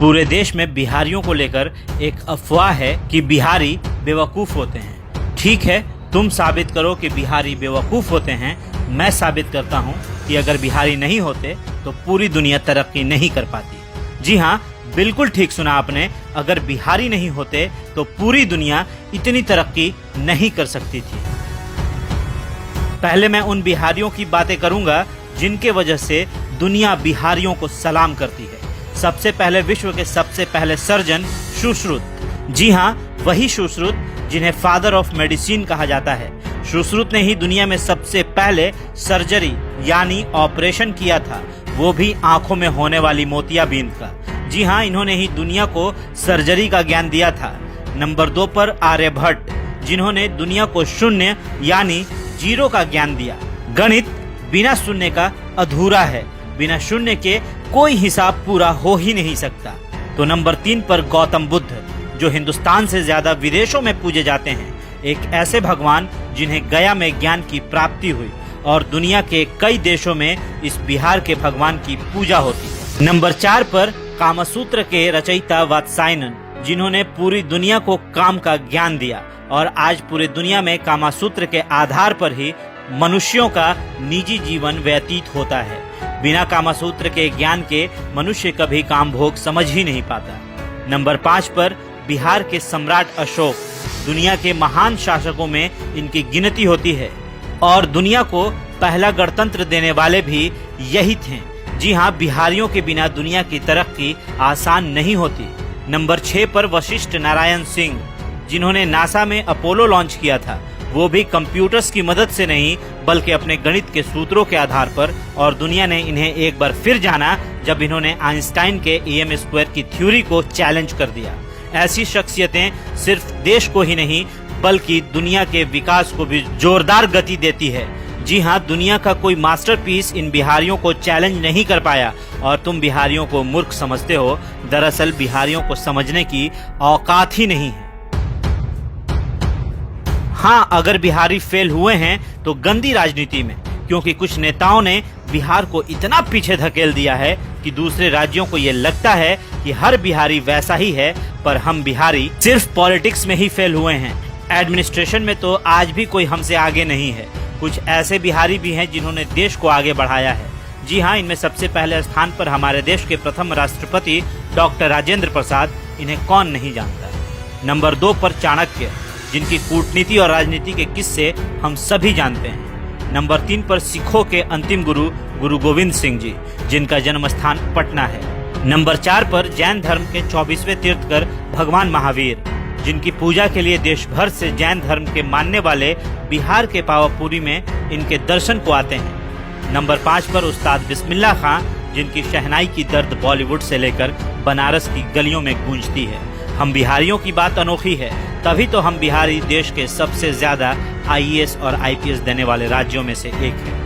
पूरे देश में बिहारियों को लेकर एक अफवाह है कि बिहारी बेवकूफ होते हैं। ठीक है, तुम साबित करो कि बिहारी बेवकूफ होते हैं। मैं साबित करता हूँ कि अगर बिहारी नहीं होते तो पूरी दुनिया तरक्की नहीं कर पाती। जी हाँ, बिल्कुल ठीक सुना आपने। अगर बिहारी नहीं होते तो पूरी दुनिया इतनी तरक्की नहीं कर सकती थी। पहले मैं उन बिहारियों की बातें करूंगा जिनके वजह से दुनिया बिहारियों को सलाम करती है। सबसे पहले विश्व के सबसे पहले सर्जन सुश्रुत। जी हाँ, वही सुश्रुत जिन्हें फादर ऑफ मेडिसिन कहा जाता है। सुश्रुत ने ही दुनिया में सबसे पहले सर्जरी यानी ऑपरेशन किया था, वो भी आंखों में होने वाली मोतियाबिंद का। जी हाँ, इन्होंने ही दुनिया को सर्जरी का ज्ञान दिया था। नंबर 2 पर आर्यभट्ट, जिन्होंने दुनिया को शून्य यानी जीरो का ज्ञान दिया। गणित बिना शून्य का अधूरा है, बिना शून्य के कोई हिसाब पूरा हो ही नहीं सकता। तो नंबर 3 पर गौतम बुद्ध, जो हिंदुस्तान से ज्यादा विदेशों में पूजे जाते हैं। एक ऐसे भगवान जिन्हें गया में ज्ञान की प्राप्ति हुई और दुनिया के कई देशों में इस बिहार के भगवान की पूजा होती है। नंबर 4 पर कामसूत्र के रचयिता वात्सायनन, जिन्होंने पूरी दुनिया को काम का ज्ञान दिया और आज पूरी दुनिया में कामसूत्र के आधार पर ही मनुष्यों का निजी जीवन व्यतीत होता है। बिना कामसूत्र के ज्ञान के मनुष्य कभी काम भोग समझ ही नहीं पाता। नंबर 5 पर बिहार के सम्राट अशोक, दुनिया के महान शासकों में इनकी गिनती होती है और दुनिया को पहला गणतंत्र देने वाले भी यही थे। जी हाँ, बिहारियों के बिना दुनिया की तरक्की आसान नहीं होती। नंबर 6 पर वशिष्ठ नारायण सिंह, जिन्होंने नासा में अपोलो लॉन्च किया था, वो भी कंप्यूटर्स की मदद से नहीं बल्कि अपने गणित के सूत्रों के आधार पर। और दुनिया ने इन्हें एक बार फिर जाना जब इन्होंने आइंस्टाइन के EM² की थ्योरी को चैलेंज कर दिया। ऐसी शख्सियतें सिर्फ देश को ही नहीं बल्कि दुनिया के विकास को भी जोरदार गति देती है। जी हाँ, दुनिया का कोई मास्टरपीस इन बिहारियों को चैलेंज नहीं कर पाया और तुम बिहारियों को मूर्ख समझते हो। दरअसल बिहारियों को समझने की औकात ही नहीं है। हाँ, अगर बिहारी फेल हुए हैं तो गंदी राजनीति में, क्योंकि कुछ नेताओं ने बिहार को इतना पीछे धकेल दिया है कि दूसरे राज्यों को ये लगता है कि हर बिहारी वैसा ही है। पर हम बिहारी सिर्फ पॉलिटिक्स में ही फेल हुए हैं, एडमिनिस्ट्रेशन में तो आज भी कोई हमसे आगे नहीं है। कुछ ऐसे बिहारी भी हैं जिन्होंने देश को आगे बढ़ाया है। जी हाँ, इनमें सबसे पहले स्थान पर हमारे देश के प्रथम राष्ट्रपति डॉक्टर राजेंद्र प्रसाद, इन्हें कौन नहीं जानता। नंबर 2 पर चाणक्य, जिनकी कूटनीति और राजनीति के किस्से हम सभी जानते हैं। नंबर 3 पर सिखों के अंतिम गुरु गुरु गोविंद सिंह जी, जिनका जन्म स्थान पटना है। नंबर 4 पर जैन धर्म के 24वें तीर्थकर भगवान महावीर, जिनकी पूजा के लिए देश भर से जैन धर्म के मानने वाले बिहार के पावापुरी में इनके दर्शन को आते हैं। नंबर 5 पर उस्ताद बिस्मिल्लाह खां, जिनकी शहनाई की दर्द बॉलीवुड से लेकर बनारस की गलियों में गूंजती है। हम बिहारियों की बात अनोखी है, तभी तो हम बिहारी देश के सबसे ज्यादा IAS और IPS देने वाले राज्यों में से एक है।